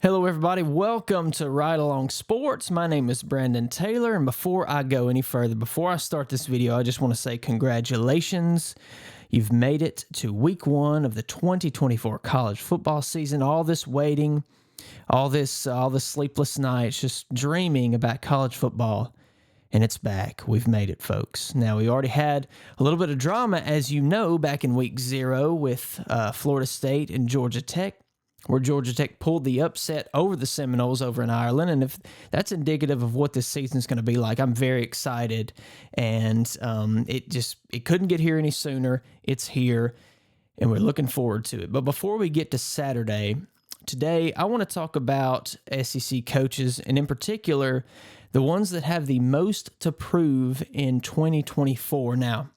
Hello, everybody. Welcome to Ride Along Sports. My name is Brandon Taylor, and before I go any further, before I start this video, I just want to say congratulations. You've made it to week 1 of the 2024 college football season. All this waiting, all this sleepless nights, just dreaming about college football, and it's back. We've made it, folks. Now, we already had a little bit of drama, as you know, back in week 0 with Florida State and Georgia Tech, where Georgia Tech pulled the upset over the Seminoles over in Ireland. And if that's indicative of what this season's going to be like, I'm very excited. And it couldn't get here any sooner. It's here, and we're looking forward to it. But before we get to Saturday, today I want to talk about SEC coaches, and in particular, the ones that have the most to prove in 2024. Now,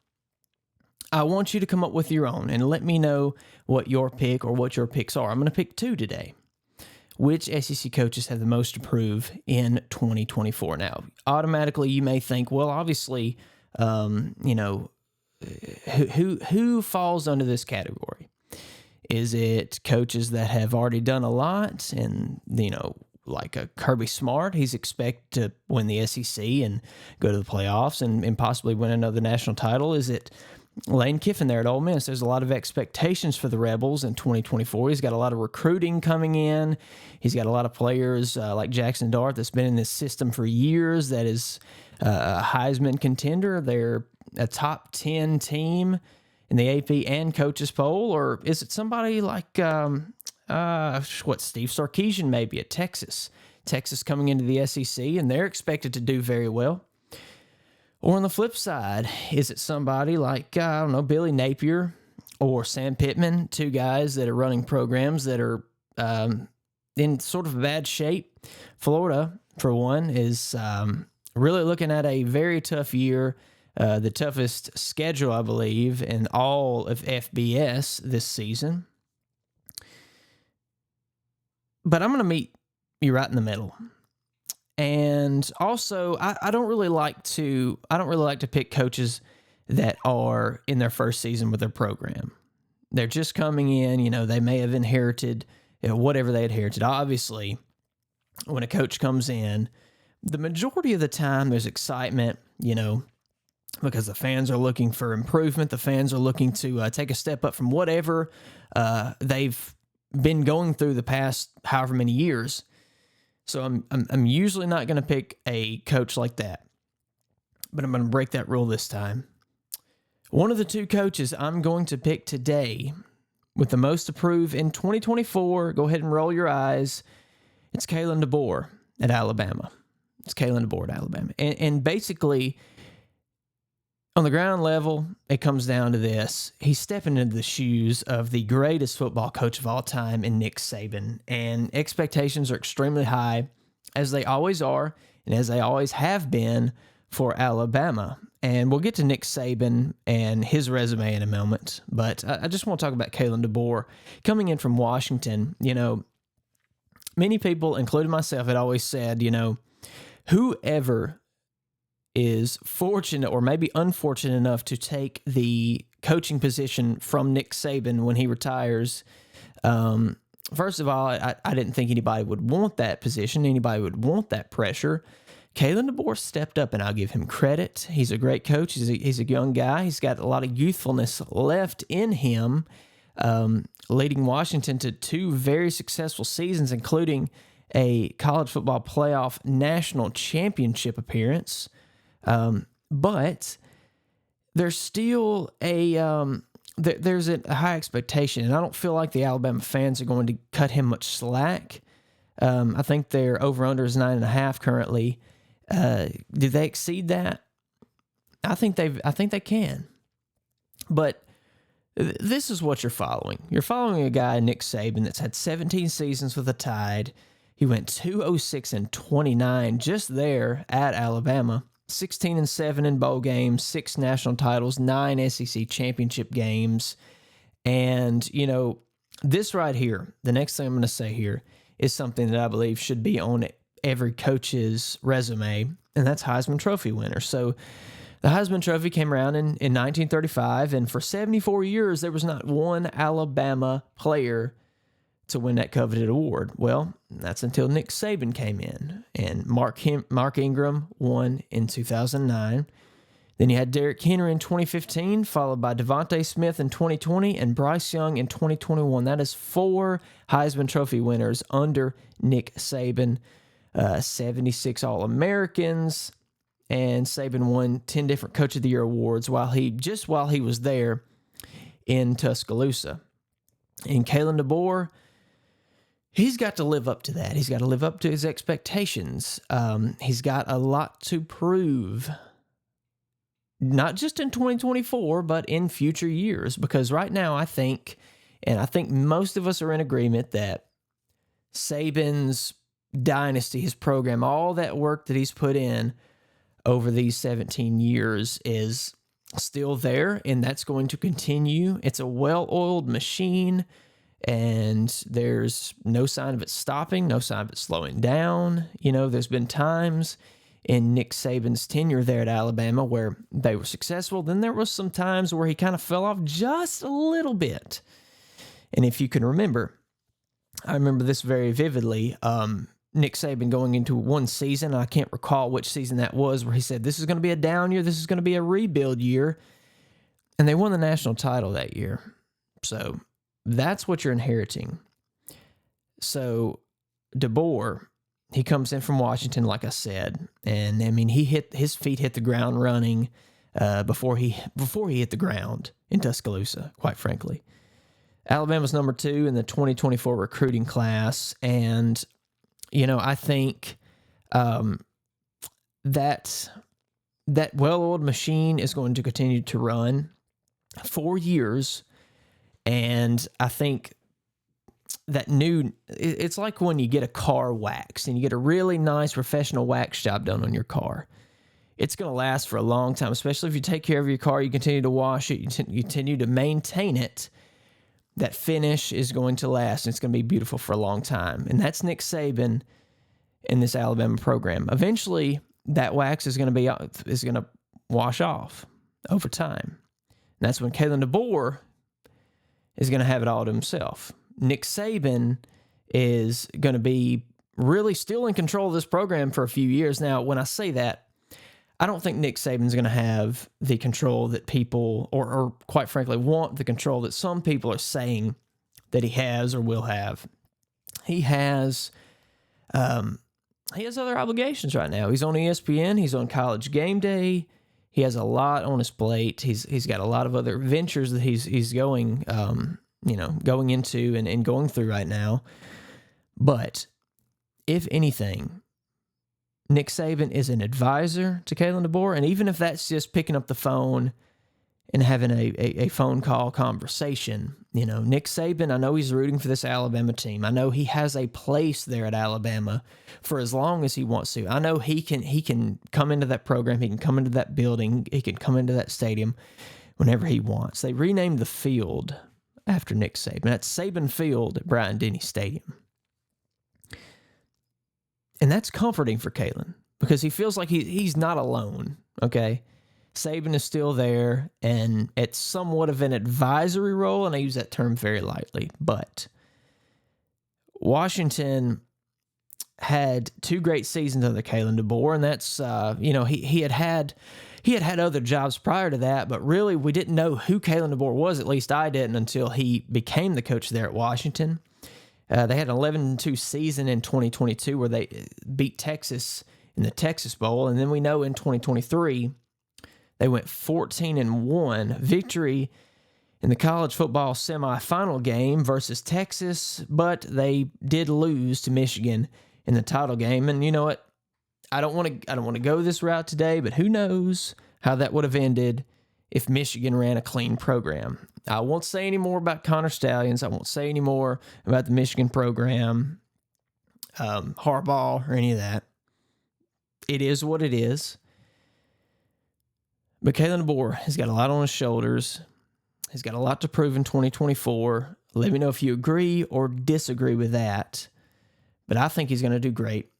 I want you to come up with your own and let me know what your pick or what your picks are. I'm going to pick 2 today. Which SEC coaches have the most to prove in 2024? Now, automatically you may think, well, obviously, who falls under this category? Is it coaches that have already done a lot and, like a Kirby Smart, he's expected to win the SEC and go to the playoffs and possibly win another national title? Is it Lane Kiffin there at Ole Miss? There's a lot of expectations for the Rebels in 2024. He's got a lot of recruiting coming in. He's got a lot of players like Jackson Dart that's been in this system for years, that is a Heisman contender. They're a top 10 team in the AP and coaches poll. Or is it somebody like, Steve Sarkisian maybe at Texas? Texas coming into the SEC, and they're expected to do very well. Or on the flip side, is it somebody like, Billy Napier or Sam Pittman, 2 guys that are running programs that are in sort of bad shape? Florida, for one, is really looking at a very tough year, the toughest schedule, I believe, in all of FBS this season. But I'm going to meet you right in the middle. And also, I don't really like to pick coaches that are in their first season with their program. They're just coming in, they may have inherited whatever they inherited. Obviously, when a coach comes in, the majority of the time there's excitement, because the fans are looking for improvement. The fans are looking to take a step up from whatever they've been going through the past however many years. So I'm usually not going to pick a coach like that, but I'm going to break that rule this time. One of the 2 coaches I'm going to pick today with the most to prove in 2024, go ahead and roll your eyes. It's Kalen DeBoer at Alabama. And basically, on the ground level, it comes down to this. He's stepping into the shoes of the greatest football coach of all time in Nick Saban, and expectations are extremely high, as they always are, and as they always have been for Alabama. And we'll get to Nick Saban and his resume in a moment, but I just want to talk about Kalen DeBoer coming in from Washington. Many people, including myself, had always said, whoever is fortunate or maybe unfortunate enough to take the coaching position from Nick Saban when he retires. First of all, I didn't think anybody would want that position. Anybody would want that pressure. Kalen DeBoer stepped up, and I'll give him credit. He's a great coach. He's a young guy. He's got a lot of youthfulness left in him, leading Washington to 2 very successful seasons, including a college football playoff national championship appearance. But there's still there's a high expectation, and I don't feel like the Alabama fans are going to cut him much slack. I think their over-under is 9.5 currently. Did they exceed that? I think they can. But this is what you're following. You're following a guy, Nick Saban, that's had 17 seasons with the Tide. He went 206-29 just there at Alabama. 16-7 in bowl games, 6 national titles, 9 SEC championship games. And, this right here, the next thing I'm going to say here, is something that I believe should be on every coach's resume, and that's Heisman Trophy winner. So the Heisman Trophy came around in 1935, and for 74 years, there was not one Alabama player to win that coveted award? Well, that's until Nick Saban came in, and Mark Ingram won in 2009. Then you had Derrick Henry in 2015, followed by Devontae Smith in 2020 and Bryce Young in 2021. That is 4 Heisman Trophy winners under Nick Saban, 76 All-Americans, and Saban won 10 different Coach of the Year awards while he was there in Tuscaloosa. And Kalen DeBoer, he's got to live up to that. He's got to live up to his expectations. He's got a lot to prove, not just in 2024, but in future years. Because right now, I think most of us are in agreement that Saban's dynasty, his program, all that work that he's put in over these 17 years is still there, and that's going to continue. It's a well-oiled machine, and there's no sign of it stopping, no sign of it slowing down. You know, there's been times in Nick Saban's tenure there at Alabama where they were successful. Then there was some times where he kind of fell off just a little bit. And if you can remember, I remember this very vividly, Nick Saban going into one season, I can't recall which season that was, where he said, this is going to be a down year, this is going to be a rebuild year. And they won the national title that year. So that's what you're inheriting. So DeBoer, he comes in from Washington, like I said, and I mean, his feet hit the ground running before he hit the ground in Tuscaloosa, quite frankly. Alabama's number 2 in the 2024 recruiting class, and you know, I think that well-oiled machine is going to continue to run 4 years, and I think that it's like when you get a car waxed and you get a really nice professional wax job done on your car. It's going to last for a long time, especially if you take care of your car, you continue to wash it, you continue to maintain it. That finish is going to last, and it's going to be beautiful for a long time. And that's Nick Saban in this Alabama program. Eventually, that wax is going to wash off over time. And that's when Kalen DeBoer is going to have it all to himself. Nick Saban is going to be really still in control of this program for a few years. Now, when I say that, I don't think Nick Saban's going to have the control that people, or quite frankly, want the control that some people are saying that he has or will have. He has other obligations right now. He's on ESPN. He's on College Game Day. He has a lot on his plate. He's got a lot of other ventures that he's going into and going through right now. But if anything, Nick Saban is an advisor to Kalen DeBoer, and even if that's just picking up the phone and having a phone call conversation, you know, Nick Saban, I know he's rooting for this Alabama team. I know he has a place there at Alabama for as long as he wants to. I know he can come into that program, he can come into that building, he can come into that stadium whenever he wants. They renamed the field after Nick Saban. That's Saban Field at Bryant-Denny Stadium. And that's comforting for Kalen because he feels like he's not alone, okay? Saban is still there, and it's somewhat of an advisory role, and I use that term very lightly. But Washington had 2 great seasons under Kalen DeBoer, and that's, he had other jobs prior to that, but really we didn't know who Kalen DeBoer was, at least I didn't, until he became the coach there at Washington. They had an 11-2 season in 2022 where they beat Texas in the Texas Bowl. And then we know in 2023, they went 14-1, victory in the college football semifinal game versus Texas, but they did lose to Michigan in the title game. And you know what? I don't want to go this route today, but who knows how that would have ended if Michigan ran a clean program. I won't say any more about Connor Stallions. I won't say any more about the Michigan program, Harbaugh, or any of that. It is what it is. But Kalen DeBoer has got a lot on his shoulders. He's got a lot to prove in 2024. Let me know if you agree or disagree with that. But I think he's going to do great.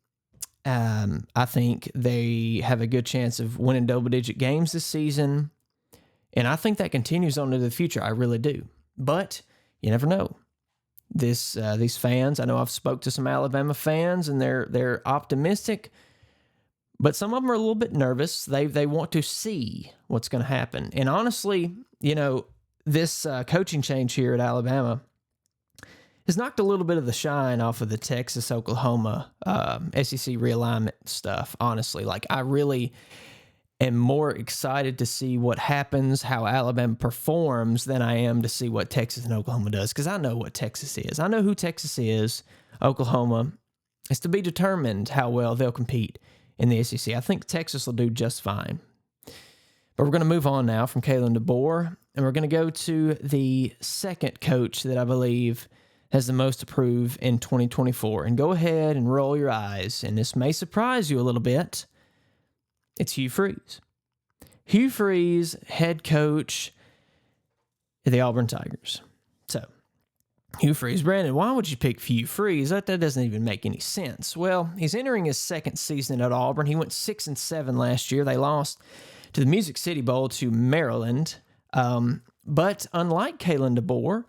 I think they have a good chance of winning double-digit games this season. And I think that continues on into the future. I really do. But you never know. these fans. I know I've spoke to some Alabama fans, and they're optimistic, but some of them are a little bit nervous. They want to see what's going to happen. And honestly, this coaching change here at Alabama has knocked a little bit of the shine off of the Texas-Oklahoma SEC realignment stuff, honestly. Like, I really am more excited to see what happens, how Alabama performs, than I am to see what Texas and Oklahoma does, because I know what Texas is. I know who Texas is. Oklahoma is to be determined how well they'll compete in the SEC. I think Texas will do just fine. But we're going to move on now from Kalen DeBoer, and we're going to go to the second coach that I believe has the most to prove in 2024. And go ahead and roll your eyes, and this may surprise you a little bit. It's Hugh Freeze. Hugh Freeze, head coach of the Auburn Tigers. So, Hugh Freeze. Brandon, why would you pick Hugh Freeze? That doesn't even make any sense. Well, he's entering his second season at Auburn. He went 6-7 last year. They lost to the Music City Bowl to Maryland. But unlike Kalen DeBoer,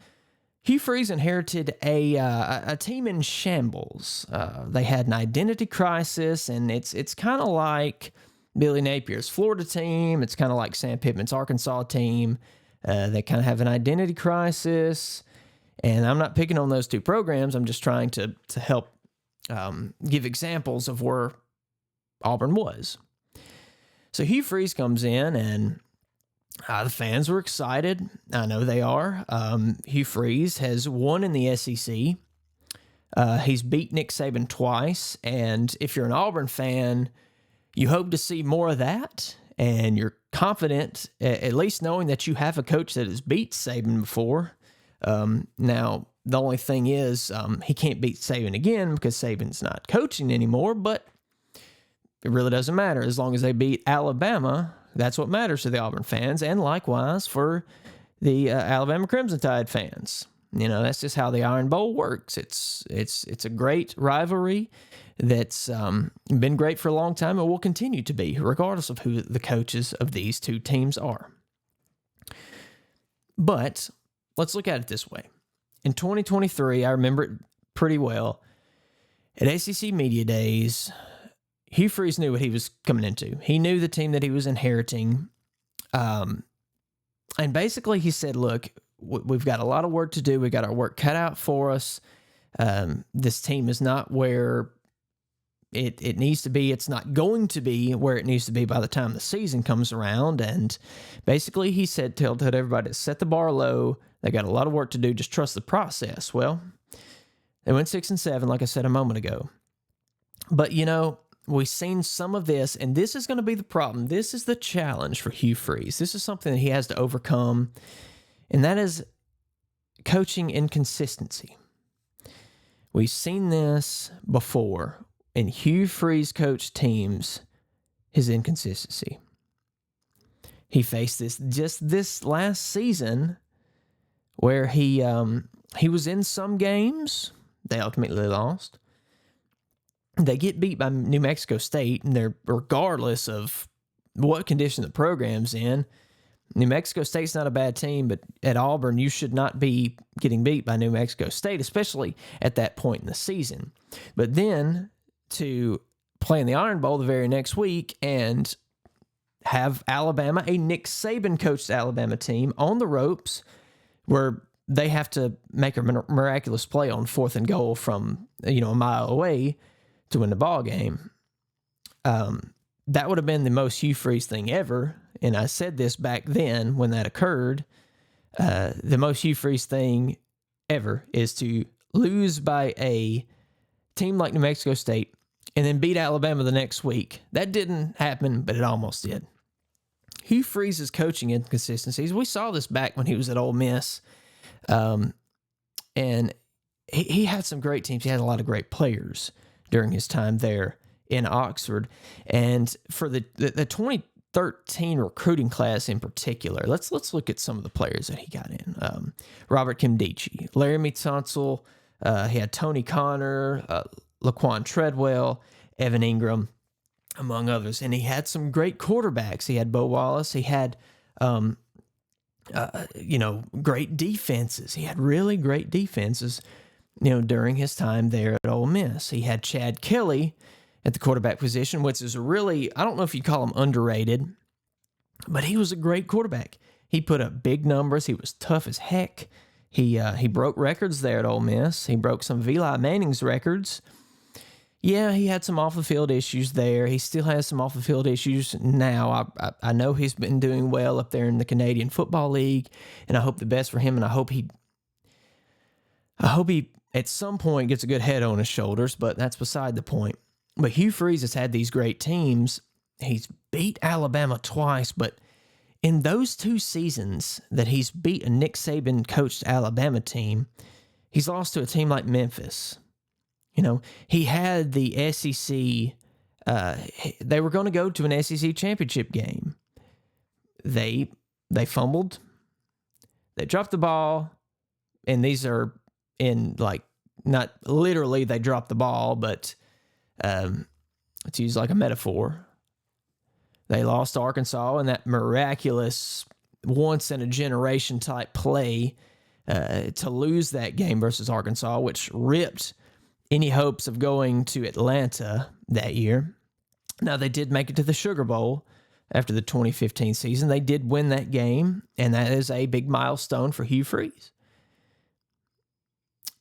Hugh Freeze inherited a team in shambles. They had an identity crisis, and it's kind of like Billy Napier's Florida team. It's kind of like Sam Pittman's Arkansas team. They kind of have an identity crisis, and I'm not picking on those two programs. I'm just trying to help give examples of where Auburn was. So Hugh Freeze comes in, and the fans were excited. I know they are. Hugh Freeze has won in the SEC. He's beat Nick Saban twice, and if you're an Auburn fan, you hope to see more of that, and you're confident, at least knowing that you have a coach that has beat Saban before. Now, the only thing is he can't beat Saban again because Saban's not coaching anymore, but it really doesn't matter. As long as they beat Alabama, that's what matters to the Auburn fans, and likewise for the Alabama Crimson Tide fans. That's just how the Iron Bowl works. It's a great rivalry that's been great for a long time and will continue to be, regardless of who the coaches of these two teams are. But let's look at it this way. In 2023, I remember it pretty well. At ACC Media Days, Hugh Freeze knew what he was coming into. He knew the team that he was inheriting. And basically he said, look, we've got a lot of work to do. We got our work cut out for us. This team is not where it needs to be. It's not going to be where it needs to be by the time the season comes around. And basically he said, told everybody to set the bar low. They got a lot of work to do. Just trust the process. Well, they went 6-7, like I said a moment ago. But, we've seen some of this, and this is going to be the problem. This is the challenge for Hugh Freeze. This is something that he has to overcome, and that is coaching inconsistency. We've seen this before in Hugh Freeze coach teams, his inconsistency. He faced this just this last season where he was in some games. They ultimately lost. They get beat by New Mexico State, and they're regardless of what condition the program's in. New Mexico State's not a bad team, but at Auburn, you should not be getting beat by New Mexico State, especially at that point in the season. But then to play in the Iron Bowl the very next week and have Alabama, a Nick Saban coached Alabama team, on the ropes where they have to make a miraculous play on 4th and goal from a mile away to win the ball game. That would have been the most Hugh Freeze thing ever. And I said this back then when that occurred. The most Hugh Freeze thing ever is to lose by a team like New Mexico State and then beat Alabama the next week. That didn't happen, but it almost did. Hugh Freeze's coaching inconsistencies, we saw this back when he was at Ole Miss. And he had some great teams. He had a lot of great players during his time there in Oxford. And for the 2013 recruiting class in particular, let's look at some of the players that he got in. Robert Kimdichie, Laramie Tunsil, he had Tony Connor, Laquan Treadwell, Evan Ingram, among others. And he had some great quarterbacks. He had Bo Wallace. He had, great defenses. He had really great defenses during his time there at Ole Miss. He had Chad Kelly at the quarterback position, which is really, I don't know if you'd call him underrated, but he was a great quarterback. He put up big numbers. He was tough as heck. He broke records there at Ole Miss. He broke some of Eli Manning's records. Yeah, he had some off-the-field issues there. He still has some off-the-field issues now. I know he's been doing well up there in the Canadian Football League, and I hope the best for him, and I hope he at some point gets a good head on his shoulders, but that's beside the point. But Hugh Freeze has had these great teams. He's beat Alabama twice, but in those 2 seasons that he's beat a Nick Saban-coached Alabama team, he's lost to a team like Memphis. He had the SEC. They were going to go to an SEC championship game. They fumbled. They dropped the ball, and these are in not literally they dropped the ball, but let's use like a metaphor. They lost to Arkansas in that miraculous once-in-a-generation type play to lose that game versus Arkansas, which ripped any hopes of going to Atlanta that year. Now, they did make it to the Sugar Bowl after the 2015 season. They did win that game, and that is a big milestone for Hugh Freeze.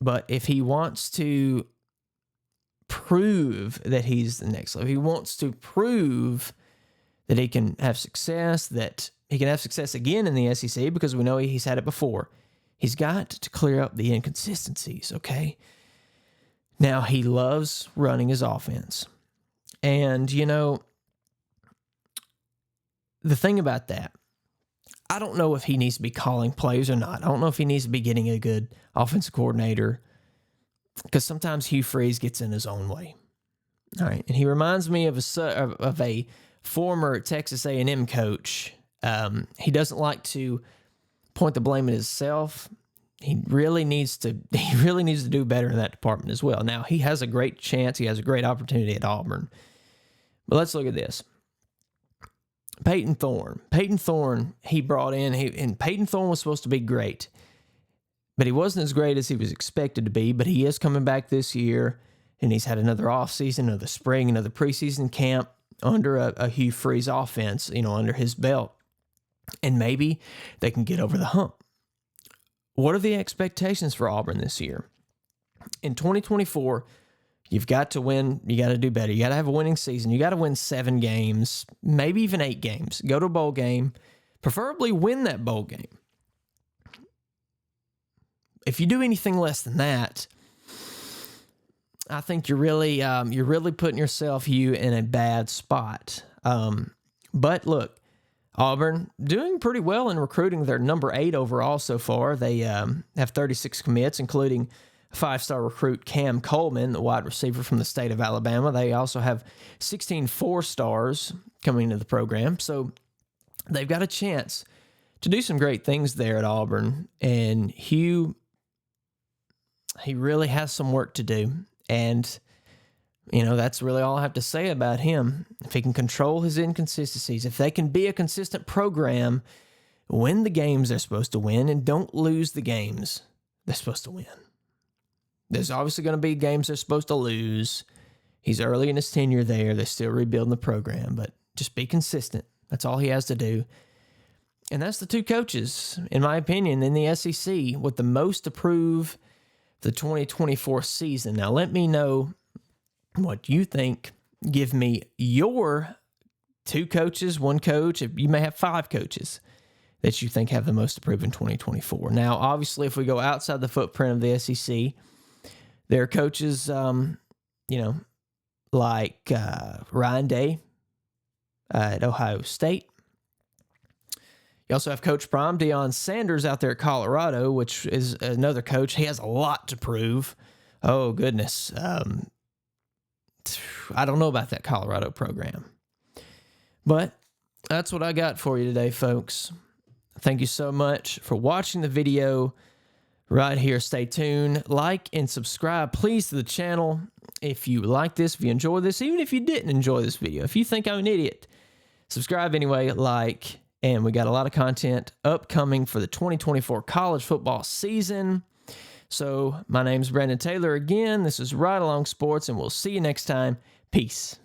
But if he wants to prove that he's the next level, if he wants to prove that he can have success, that he can have success again in the SEC, because we know he's had it before, he's got to clear up the inconsistencies, okay? Now, he loves running his offense. And, the thing about that, I don't know if he needs to be calling plays or not. I don't know if he needs to be getting a good offensive coordinator, because sometimes Hugh Freeze gets in his own way. All right, and he reminds me of a former Texas A&M coach. He doesn't like to point the blame at himself. He really needs to do better in that department as well. Now, he has a great chance. He has a great opportunity at Auburn. But let's look at this. Peyton Thorne, he brought in, and Peyton Thorne was supposed to be great, but he wasn't as great as he was expected to be. But he is coming back this year, and he's had another offseason, another spring, another preseason camp under a Hugh Freeze offense, under his belt. And maybe they can get over the hump. What are the expectations for Auburn this year? In 2024, you've got to win. You got to do better. You got to have a winning season. You got to win 7 games, maybe even 8 games. Go to a bowl game, preferably win that bowl game. If you do anything less than that, I think you're really putting yourself, in a bad spot. But look, Auburn doing pretty well in recruiting. They're number 8 overall so far. They have 36 commits, including 5-star recruit Cam Coleman, the wide receiver from the state of Alabama. They also have 16 4-stars coming into the program. So they've got a chance to do some great things there at Auburn. And Hugh, he really has some work to do. And that's really all I have to say about him. If he can control his inconsistencies, if they can be a consistent program, win the games they're supposed to win, and don't lose the games they're supposed to win. There's obviously going to be games they're supposed to lose. He's early in his tenure there. They're still rebuilding the program, but just be consistent. That's all he has to do. And that's the 2 coaches, in my opinion, in the SEC with the most to prove the 2024 season. Now, let me know what you think. Give me your 2 coaches, 1 coach. You may have 5 coaches that you think have the most to prove in 2024. Now, obviously, if we go outside the footprint of the SEC, there are coaches, like Ryan Day at Ohio State. You also have Coach Prime, Deion Sanders out there at Colorado, which is another coach. He has a lot to prove. Oh, goodness. I don't know about that Colorado program. But that's what I got for you today, folks. Thank you so much for watching the video right here. Stay tuned. Like and subscribe, please, to the channel. If you like this, if you enjoy this, even if you didn't enjoy this video, if you think I'm an idiot, subscribe anyway, like, and we got a lot of content upcoming for the 2024 college football season. So my name's Brandon Taylor again. This is Ride Along Sports, and we'll see you next time. Peace.